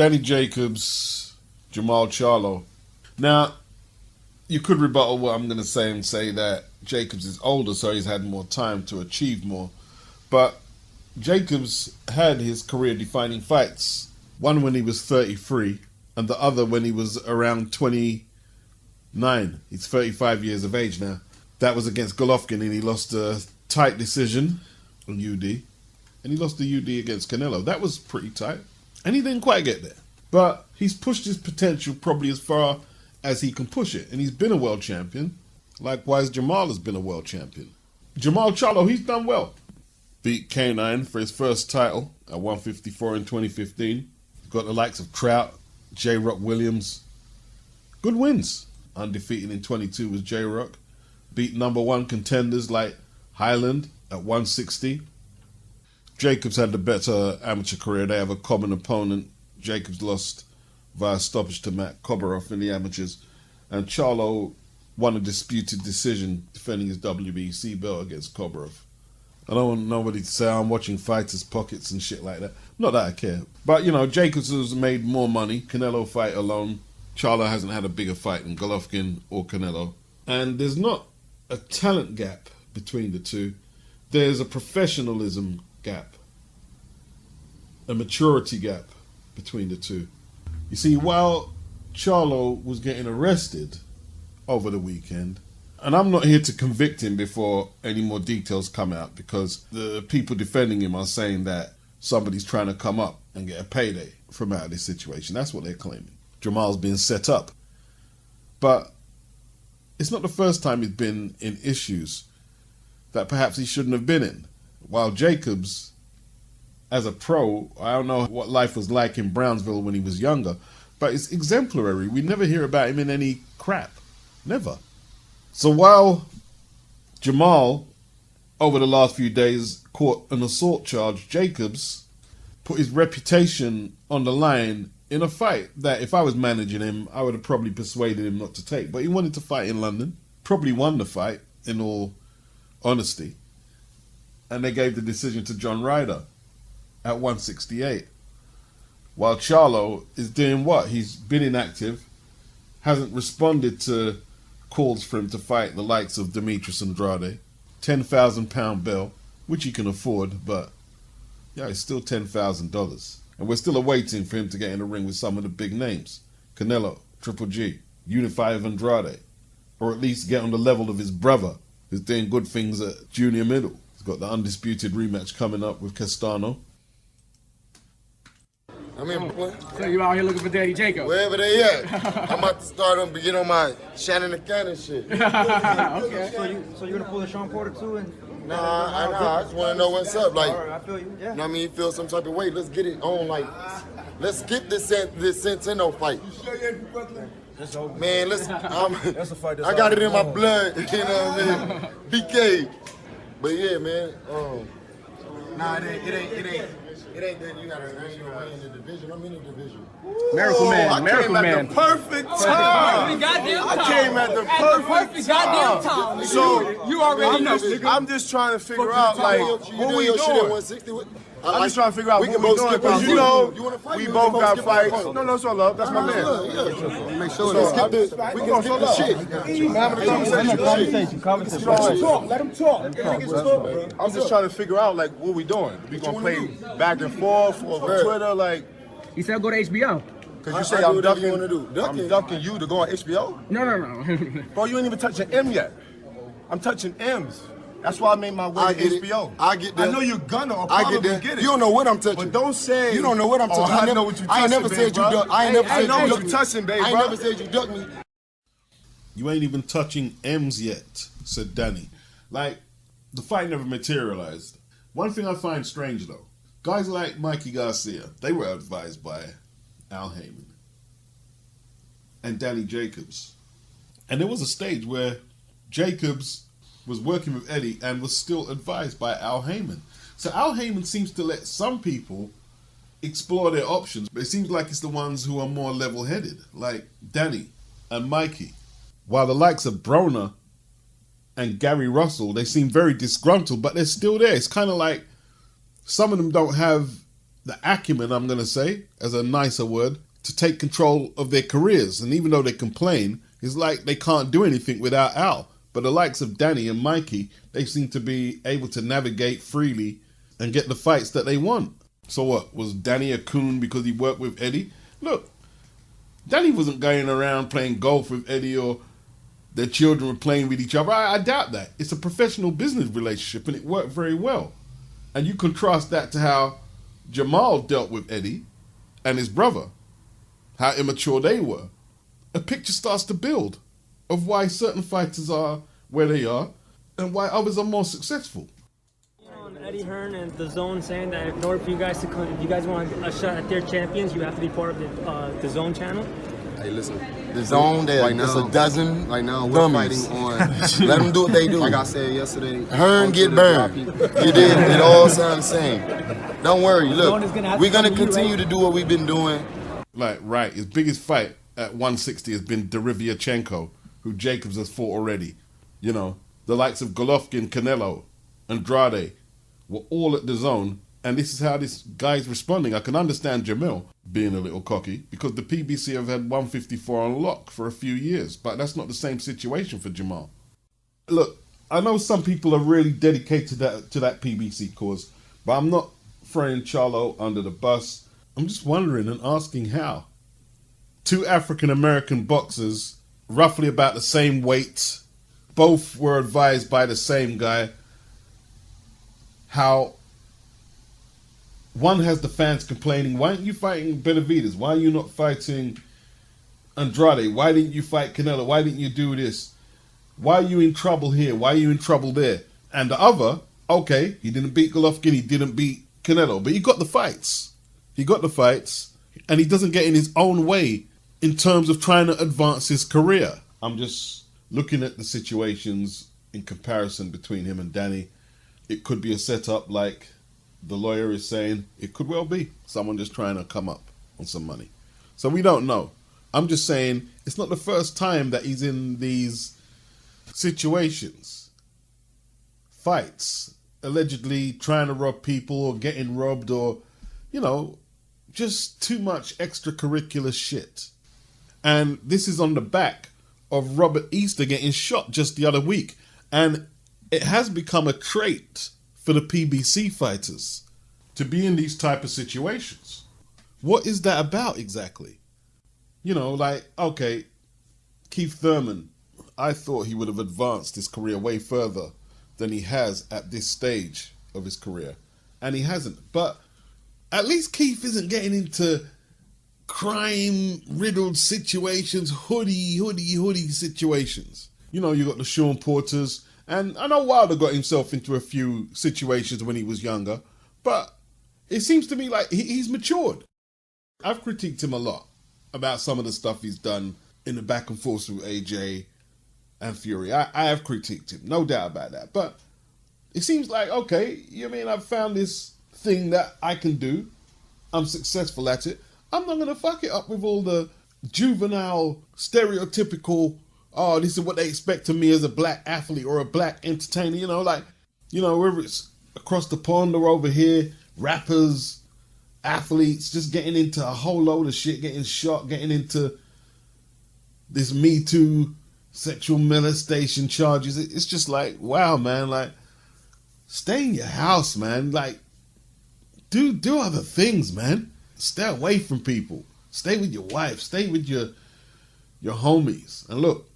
Danny Jacobs, JERMALL CHARLO. Now, you could rebuttal what I'm going to say and say that Jacobs is older, so he's had more time to achieve more. But Jacobs had his career-defining fights. One when he was 33, and the other when he was around 29. He's 35 years of age now. That was against Golovkin, and he lost a tight decision on UD. And he lost the UD against CANELO. That was pretty tight. And he didn't quite get there. But he's pushed his potential probably as far as he can push it. And he's been a world champion. Likewise, JERMALL has been a world champion. JERMALL CHARLO, he's done well. Beat K9 for his first title at 154 in 2015. Got the likes of Trout, J-Rock Williams. Good wins. Undefeated in 22 was J-Rock. Beat #1 contenders like Highland at 160. Jacobs had the better amateur career. They have a common opponent. Jacobs lost via stoppage to Matt Kobarov in the amateurs. And Charlo won a disputed decision defending his WBC belt against Kobarov. I don't want nobody to say I'm watching fighters' pockets and shit like that. Not that I care. But, you know, Jacobs has made more money. Canelo fight alone. Charlo hasn't had a bigger fight than Golovkin or Canelo. And there's not a talent gap between the two. There's a professionalism gap. A maturity gap between the two. You see, while Charlo was getting arrested over the weekend, and I'm not here to convict him before any more details come out, because the people defending him are saying that somebody's trying to come up and get a payday from out of this situation. That's what they're claiming. Jermall's being set up. But it's not the first time he's been in issues that perhaps he shouldn't have been in. While Jacobs, as a pro, I don't know what life was like in Brownsville when he was younger, but it's exemplary. We never hear about him in any crap. Never. So while JERMALL, over the last few days, caught an assault charge, Jacobs put his reputation on the line in a fight that if I was managing him, I would have probably persuaded him not to take. But he wanted to fight in London. Probably won the fight, in all honesty. And they gave the decision to John Ryder at 168. While Charlo is doing what? He's been inactive, hasn't responded to calls for him to fight the likes of Demetrius Andrade. £10,000 bail, which he can afford, but yeah, it's still $10,000. And we're still awaiting for him to get in the ring with some of the big names. Canelo, Triple G, unify with Andrade. Or at least get on the level of his brother, who's doing good things at junior middle. He's got the undisputed rematch coming up with Castano. I'm in Brooklyn. So you out here looking for Daddy Jacob? Wherever they at. I'm about to start on, get on my Shannon the Cannon shit. Okay. So you're gonna pull the Sean Porter too? And Nah, I just want to know what's up. Like, I feel you. Yeah. You know what I mean? You feel some type of way. Let's get it on. Like, let's skip this Centeno fight. Man, let's. That's a fight. That's I got it in my blood. You know what I mean? BK. But yeah, man. Nah, it ain't that you gotta reign in the division. I'm in the division. Miracle Man, Miracle I came Man. at the perfect time. I came at the perfect goddamn time. So You already know. I'm just trying to figure out like what we doing. I'm just trying to figure out what we doing because you know we both got fights. No, it's all love. That's my man. Make sure we can skip the shit. I'm having a conversation. Let him talk. I'm just trying to figure out like what we doing. We gonna play back and forth over Twitter like. He said go to HBO. Cause you say I'm ducking you to go on HBO? No. Bro, you ain't even touching M yet. I'm touching M's. That's why I made my way to HBO. I get that. I know you're gonna or I probably get that. get it. You don't know what I'm touching. But don't say you don't know what I'm touching. I know what you touching. I ain't never said you duck. I ain't never said you duck me. I know what you touching, babe, I ain't bro. never said you duck me. You ain't even touching M's yet, said Danny. Like, the fight never materialized. One thing I find strange, though, guys like Mikey Garcia, they were advised by Al Heyman and Danny Jacobs. And there was a stage where Jacobs was working with Eddie and was still advised by Al Heyman. So Al Heyman seems to let some people explore their options, but it seems like it's the ones who are more level-headed, like Danny and Mikey. While the likes of Broner and Gary Russell, they seem very disgruntled, but they're still there. It's kind of like some of them don't have the acumen, I'm going to say, as a nicer word, to take control of their careers. And even though they complain, it's like they can't do anything without Al. But the likes of Danny and Mikey, they seem to be able to navigate freely and get the fights that they want. So what, was Danny a coon because he worked with Eddie? Look, Danny wasn't going around playing golf with Eddie or their children were playing with each other. I doubt that. It's a professional business relationship and it worked very well. And you contrast that to how JERMALL dealt with Eddie and his brother, how immature they were. A picture starts to build of why certain fighters are where they are and why others are more successful. Eddie Hearn and the Zone saying that in order for you guys to come, if you guys want a shot at their champions, you have to be part of the Zone channel. Hey, listen, the Zone, there's a dozen right now we're dummies. fighting on. Let them do what they do. Like I said yesterday, Hearn get burned. You did. It all sounds the same. Don't worry. Look, we're gonna continue to do what we've been doing. Right. His biggest fight at 160 has been Derevyachenko, who Jacobs has fought already. You know, the likes of Golovkin, CANELO, Andrade were all at the Zone, and this is how this guy's responding. I can understand Jamil being a little cocky because the PBC have had 154 on lock for a few years, but that's not the same situation for JERMALL. Look, I know some people are really dedicated to that PBC cause, but I'm not throwing CHARLO under the bus. I'm just wondering and asking how. Two African-American boxers, roughly about the same weight, both were advised by the same guy, how one has the fans complaining, why aren't you fighting Benavidez? Why are you not fighting Andrade? Why didn't you fight Canelo? Why didn't you do this? Why are you in trouble here? Why are you in trouble there? And the other, okay, he didn't beat Golovkin, he didn't beat Canelo, but he got the fights. He got the fights, and he doesn't get in his own way in terms of trying to advance his career. I'm just looking at the situations in comparison between him and Danny. It could be a setup like the lawyer is saying. It could well be someone just trying to come up on some money. So we don't know. I'm just saying it's not the first time that he's in these situations. Fights, allegedly trying to rob people or getting robbed or, you know, just too much extracurricular shit. And this is on the back of Robert Easter getting shot just the other week. And it has become a trait for the PBC fighters to be in these type of situations. What is that about exactly? You know, like, okay, Keith Thurman, I thought he would have advanced his career way further than he has at this stage of his career. And he hasn't. But at least Keith isn't getting into crime-riddled situations, hoodie situations. You know, you got the Sean Porters, and I know Wilder got himself into a few situations when he was younger, but it seems to me like he's matured. I've critiqued him a lot about some of the stuff he's done in the back and forth with AJ and Fury. I have critiqued him, no doubt about that. But it seems like, okay, you mean I've found this thing that I can do. I'm successful at it. I'm not going to fuck it up with all the juvenile, stereotypical, oh, this is what they expect of me as a black athlete or a black entertainer, you know, like, you know, whether it's across the pond or over here, rappers, athletes, just getting into a whole load of shit, getting shot, getting into this Me Too sexual molestation charges. It's just like, wow, man, like, stay in your house, man. Like, do other things, man. Stay away from people. Stay with your wife. Stay with your homies. And look,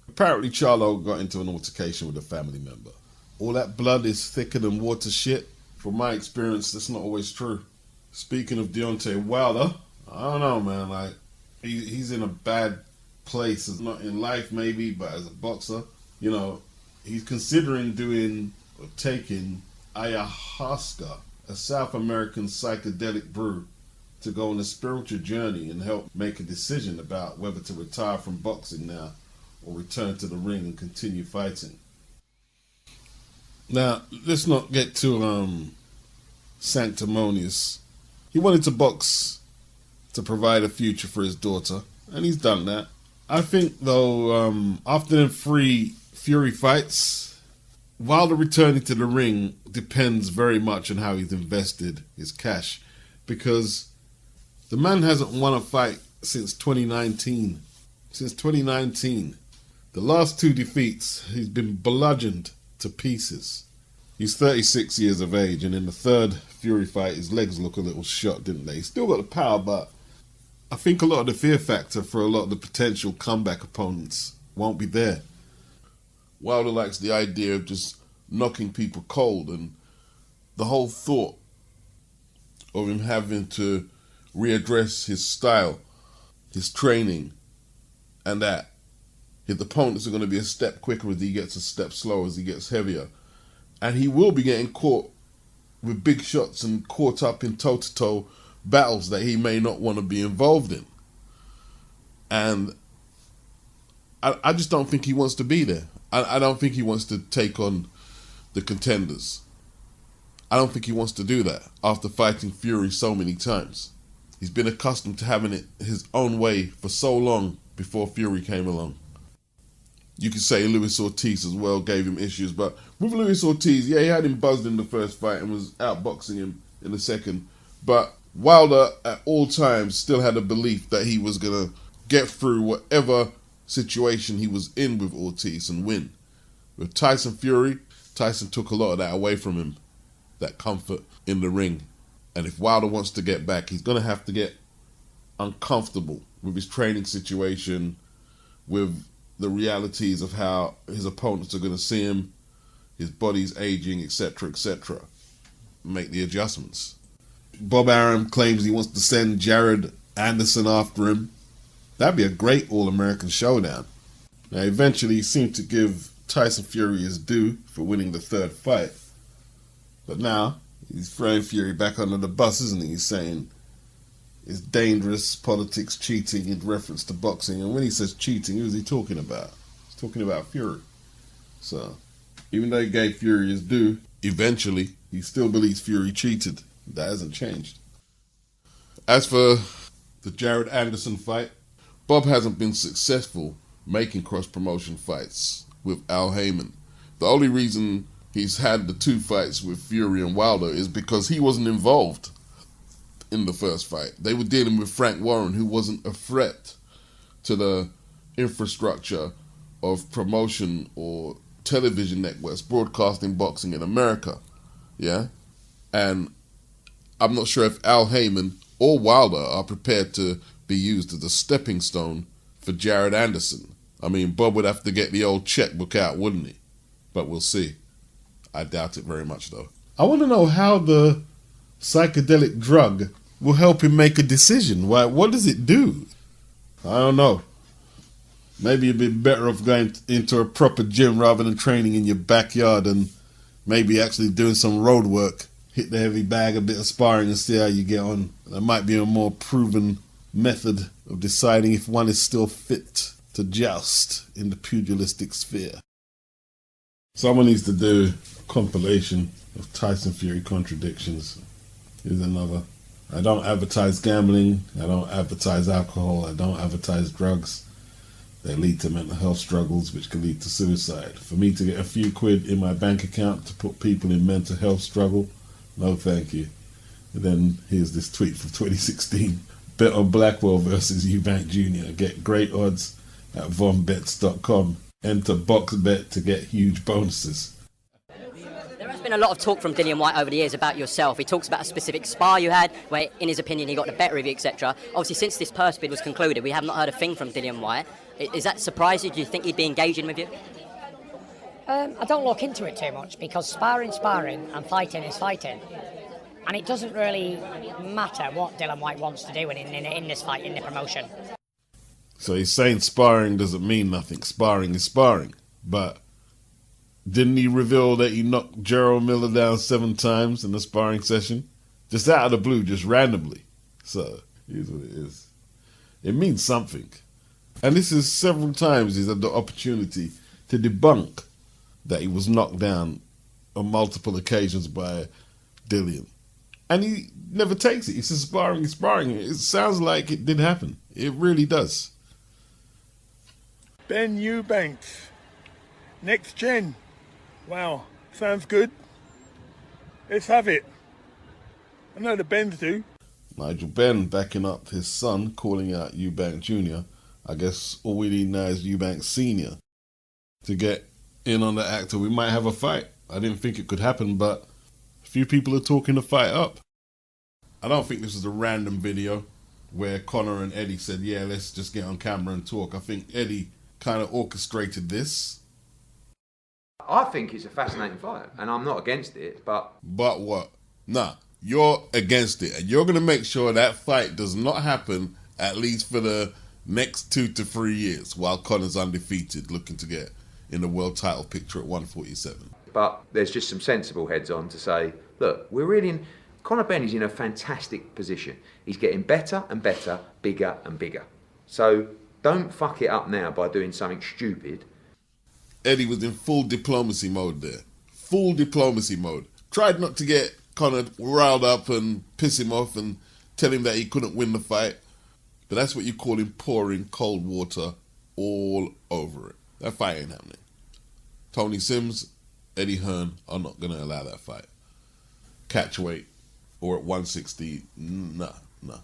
apparently CHARLO got into an altercation with a family member. All that blood is thicker than water shit. From my experience, that's not always true. Speaking of Deontay Wilder, I don't know, man. Like, he's in a bad place. It's not in life, maybe, but as a boxer, you know, he's considering doing or taking ayahuasca, a South American psychedelic brew, to go on a spiritual journey and help make a decision about whether to retire from boxing now or return to the ring and continue fighting. Now, let's not get too sanctimonious. He wanted to box to provide a future for his daughter, and he's done that. I think, though, after them 3 Fury fights, Wilder returning to the ring depends very much on how he's invested his cash. because the man hasn't won a fight since 2019. Since 2019. The last 2 defeats, he's been bludgeoned to pieces. He's 36 years of age, and in the third Fury fight, his legs look a little shot, didn't they? He's still got the power, but I think a lot of the fear factor for a lot of the potential comeback opponents won't be there. Wilder likes the idea of just knocking people cold, and the whole thought of him having to readdress his style, his training, and that his opponents are going to be a step quicker as he gets a step slower, as he gets heavier. And he will be getting caught with big shots and caught up in toe-to-toe battles that he may not want to be involved in. And I just don't think he wants to be there. I don't think he wants to take on the contenders. I don't think he wants to do that after fighting Fury so many times. He's been accustomed to having it his own way for so long before Fury came along. You could say Luis Ortiz as well gave him issues, but with Luis Ortiz, yeah, he had him buzzed in the first fight and was outboxing him in the second. But Wilder, at all times, still had a belief that he was going to get through whatever situation he was in with Ortiz and win. With Tyson Fury, Tyson took a lot of that away from him, that comfort in the ring. And if Wilder wants to get back, he's going to have to get uncomfortable with his training situation, with the realities of how his opponents are going to see him, his body's aging, etc., etc. Make the adjustments. Bob Arum claims he wants to send Jared Anderson after him. That'd be a great All-American showdown. Now, eventually, he seemed to give Tyson Fury his due for winning the third fight. But now, he's throwing Fury back under the bus, isn't he? He's saying it's dangerous, politics, cheating in reference to boxing. And when he says cheating, who's he talking about? He's talking about Fury. So, even though he gave Fury his due, eventually, he still believes Fury cheated. That hasn't changed. As for the Jared Anderson fight, Bob hasn't been successful making cross-promotion fights with Al Heyman. The only reason he's had the 2 fights with Fury and Wilder is because he wasn't involved in the first fight. They were dealing with Frank Warren, who wasn't a threat to the infrastructure of promotion or television networks broadcasting boxing in America. Yeah? And I'm not sure if Al Heyman or Wilder are prepared to be used as a stepping stone for Jared Anderson. I mean, Bob would have to get the old checkbook out, wouldn't he? But we'll see. I doubt it very much, though. I want to know how the psychedelic drug will help him make a decision. What does it do? I don't know. Maybe you'd be better off going into a proper gym rather than training in your backyard and maybe actually doing some road work. Hit the heavy bag, a bit of sparring and see how you get on. That might be a more proven method of deciding if one is still fit to joust in the pugilistic sphere. Someone needs to do a compilation of Tyson Fury contradictions. Here's another. I don't advertise gambling. I don't advertise alcohol. I don't advertise drugs. They lead to mental health struggles, which can lead to suicide. For me to get a few quid in my bank account to put people in mental health struggle, no thank you. And then here's this tweet from 2016. Bet on Blackwell versus EUBANK Jr. Get great odds at vonbets.com. Enter BoxBet to get huge bonuses. There has been a lot of talk from Dillian Whyte over the years about yourself. He talks about a specific spar you had where, in his opinion, he got the better of you, etc. Obviously, since this purse bid was concluded, we have not heard a thing from Dillian Whyte. Is that surprising? Do you think he'd be engaging with you? I don't look into it too much because sparring and fighting is fighting. And it doesn't really matter what Dillian Whyte wants to do in this fight, in the promotion. So he's saying sparring doesn't mean nothing. Sparring is sparring. But didn't he reveal that he knocked Gerald Miller down 7 times in the sparring session? Just out of the blue, just randomly. So, here's what it is. It means something. And this is several times he's had the opportunity to debunk that he was knocked down on multiple occasions by Dillian. And he never takes it. He says sparring is sparring. It sounds like it did happen. It really does. Ben EUBANK. Next gen. Wow, sounds good. Let's have it. I know the Benns do. Nigel Benn backing up his son, calling out EUBANK Jr. I guess all we need now is EUBANK Sr. to get in on the act, or we might have a fight. I didn't think it could happen, but a few people are talking the fight up. I don't think this is a random video where Conor and Eddie said, yeah, let's just get on camera and talk. I think Eddie kind of orchestrated this. I think it's a fascinating fight, and I'm not against it, but... But what? Nah, you're against it, and you're going to make sure that fight does not happen at least for the next 2 to 3 years while Conor's undefeated, looking to get in the world title picture at 147. But there's just some sensible heads on to say, look, we're really in... Conor Benn is in a fantastic position. He's getting better and better, bigger and bigger. So don't fuck it up now by doing something stupid. Eddie was in full diplomacy mode there. Full diplomacy mode. Tried not to get Conor riled up and piss him off and tell him that he couldn't win the fight. But that's what you call him pouring cold water all over it. That fight ain't happening. Tony Sims, Eddie Hearn are not going to allow that fight. Catchweight or at 160, nah. I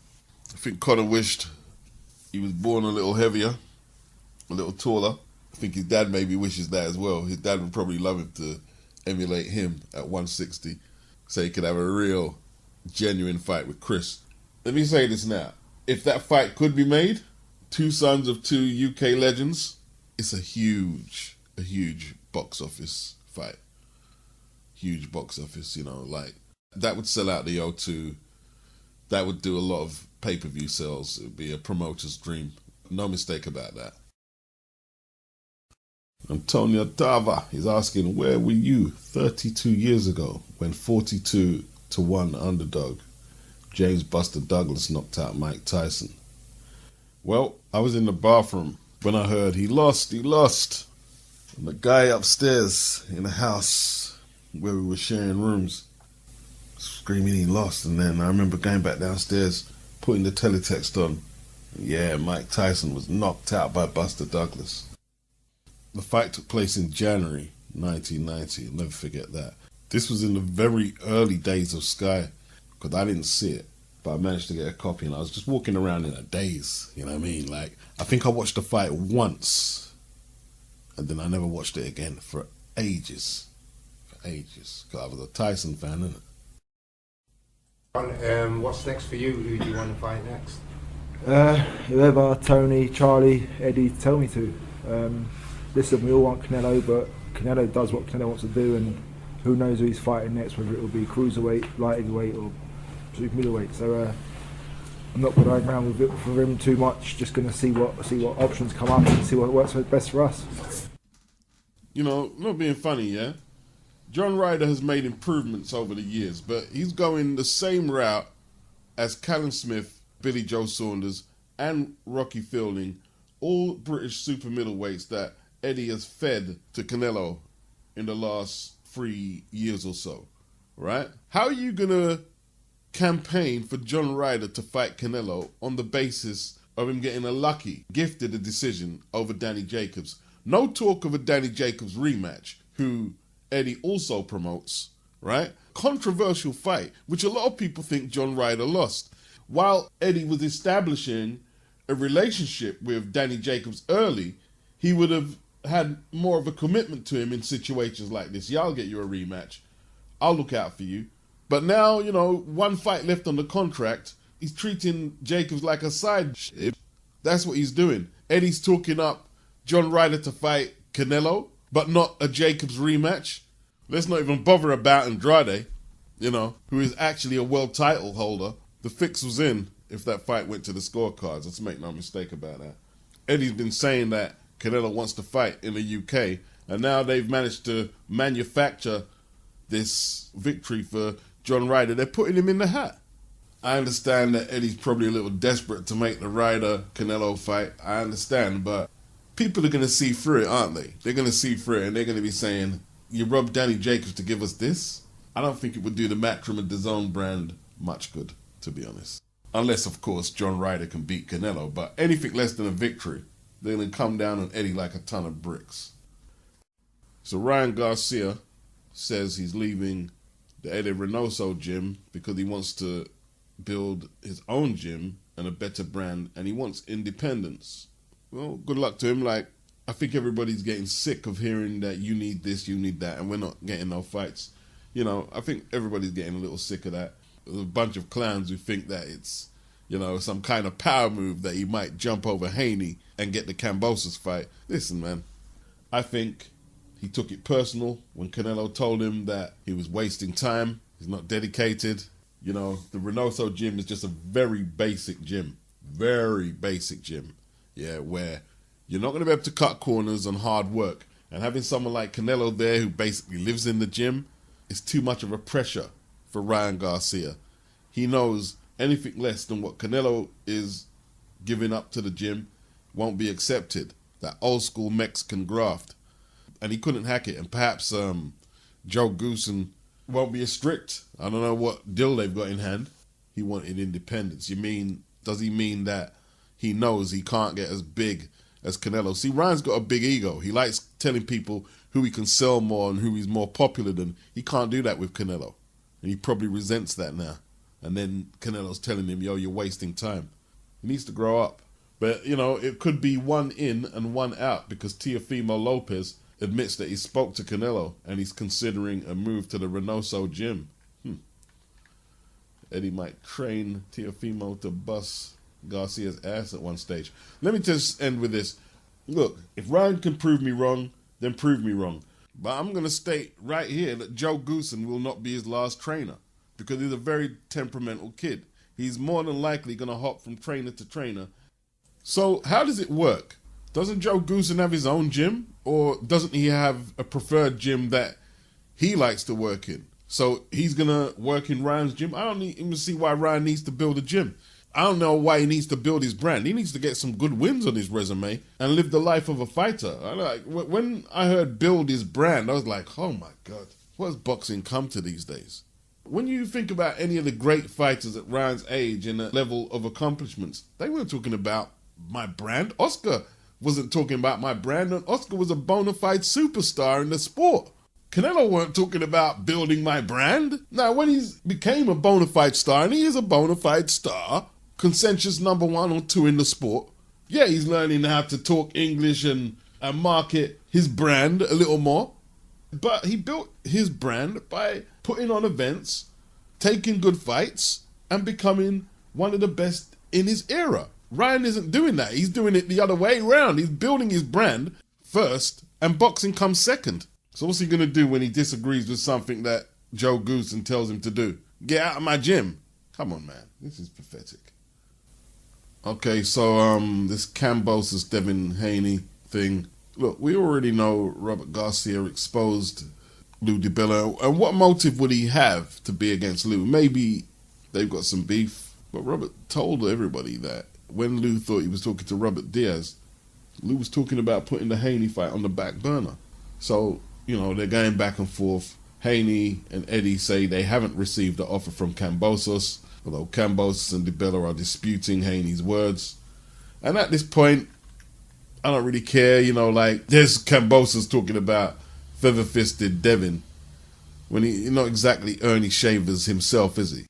think Conor wished he was born a little heavier, a little taller. I think his dad maybe wishes that as well. His dad would probably love him to emulate him at 160 so he could have a real, genuine fight with Chris. Let me say this now. If that fight could be made, 2 sons of 2 UK legends, it's a huge box office fight. Huge box office, you know, like, that would sell out the O2. That would do a lot of pay-per-view sales. It would be a promoter's dream. No mistake about that. Antonio Tarver is asking, where were you 32 years ago when 42-1 underdog James Buster Douglas knocked out Mike Tyson? Well, I was in the bathroom when I heard he lost. And the guy upstairs in the house where we were sharing rooms screaming he lost. And then I remember going back downstairs, putting the teletext on. Yeah, Mike Tyson was knocked out by Buster Douglas. The fight took place in January 1990. I'll never forget that. This was in the very early days of Sky, because I didn't see it, but I managed to get a copy, and I was just walking around in a daze, you know what I mean? Like, I think I watched the fight once, and then I never watched it again for ages. Because I was a Tyson fan, innit? What's next for you? Who do you want to fight next? Whoever, Tony, Charlie, Eddie tell me to. Listen, we all want Canelo, but Canelo does what Canelo wants to do, and who knows who he's fighting next, whether it will be cruiserweight, light heavyweight, or super middleweight. So I'm not going to hang around with it for him too much. Just going to see what options come up and see what works best for us. You know, not being funny, yeah? John Ryder has made improvements over the years, but he's going the same route as Callum Smith, Billy Joe Saunders, and Rocky Fielding, all British super middleweights that Eddie has fed to Canelo in the last 3 years or so, right? How are you going to campaign for John Ryder to fight Canelo on the basis of him getting gifted a decision over Danny Jacobs? No talk of a Danny Jacobs rematch, who Eddie also promotes, right? Controversial fight, which a lot of people think John Ryder lost. While Eddie was establishing a relationship with Danny Jacobs early, he would have had more of a commitment to him in situations like this. Yeah, I'll get you a rematch. I'll look out for you. But now, you know, 1 fight left on the contract, he's treating Jacobs like a side shit. That's what he's doing. Eddie's talking up John Ryder to fight Canelo, but not a Jacobs rematch. Let's not even bother about Andrade, you know, who is actually a world title holder. The fix was in if that fight went to the scorecards. Let's make no mistake about that. Eddie's been saying that Canelo wants to fight in the UK, and now they've managed to manufacture this victory for John Ryder. They're putting him in the hat. I understand that Eddie's probably a little desperate to make the Ryder-Canelo fight. I understand, but people are going to see through it, aren't they? They're going to see through it, and they're going to be saying, you robbed Danny Jacobs to give us this? I don't think it would do the Matchroom and DAZN brand much good, to be honest. Unless, of course, John Ryder can beat Canelo, but anything less than a victory, they're going to come down on Eddie like a ton of bricks. So Ryan Garcia says he's leaving the Eddie Reynoso gym because he wants to build his own gym and a better brand, and he wants independence. Well, good luck to him. Like, I think everybody's getting sick of hearing that you need this, you need that, and we're not getting no fights. You know, I think everybody's getting a little sick of that. There's a bunch of clowns who think that it's, you know, some kind of power move that he might jump over Haney and get the KAMBOSOS fight. Listen, man, I think he took it personal when Canelo told him that he was wasting time, he's not dedicated. You know, the REYNOSO gym is just a very basic gym. Very basic gym. Yeah, where you're not going to be able to cut corners on hard work. And having someone like Canelo there who basically lives in the gym is too much of a pressure for Ryan Garcia. He knows anything less than what Canelo is giving up to the gym won't be accepted. That old school Mexican graft. And he couldn't hack it. And perhaps Joe Goosen won't be as strict. I don't know what deal they've got in hand. He wanted independence. Does he mean that he knows he can't get as big as Canelo? See, Ryan's got a big ego. He likes telling people who he can sell more and who he's more popular than. He can't do that with Canelo. And he probably resents that now. And then Canelo's telling him, yo, you're wasting time. He needs to grow up. But, you know, it could be one in and one out because Teofimo Lopez admits that he spoke to Canelo and he's considering a move to the REYNOSO gym. Eddie might train Teofimo to bust Garcia's ass at one stage. Let me just end with this. Look, if Ryan can prove me wrong, then prove me wrong. But I'm going to state right here that Joe Goosen will not be his last trainer because he's a very temperamental kid. He's more than likely going to hop from trainer to trainer. So how does it work? Doesn't Joe Goosen have his own gym? Or doesn't he have a preferred gym that he likes to work in? So he's going to work in Ryan's gym? I don't even see why Ryan needs to build a gym. I don't know why he needs to build his brand. He needs to get some good wins on his resume and live the life of a fighter. When I heard build his brand, I was like, oh my God, what has boxing come to these days? When you think about any of the great fighters at Ryan's age and the level of accomplishments, they weren't talking about my brand. Oscar wasn't talking about my brand, and Oscar was a bona fide superstar in the sport. Canelo weren't talking about building my brand. Now, when he became a bona fide star, and he is a bona fide star, consensus number 1 or 2 in the sport, yeah, he's learning how to talk English and market his brand a little more. But he built his brand by putting on events, taking good fights, and becoming one of the best in his era. Ryan isn't doing that. He's doing it the other way around. He's building his brand first, and boxing comes second. So what's he going to do when he disagrees with something that Joe Goosen tells him to do? Get out of my gym. Come on, man. This is pathetic. Okay, so this KAMBOSOS Devin Haney thing. Look, we already know Robert Garcia exposed Lou DiBella. And what motive would he have to be against Lou? Maybe they've got some beef. But Robert told everybody that when Lou thought he was talking to Robert Diaz, Lou was talking about putting the Haney fight on the back burner. So, you know, they're going back and forth. Haney and Eddie say they haven't received the offer from KAMBOSOS, although KAMBOSOS and DiBella are disputing Haney's words. And at this point, I don't really care, you know, like, there's KAMBOSOS talking about feather-fisted Devin when he's not exactly Ernie Shavers himself, is he?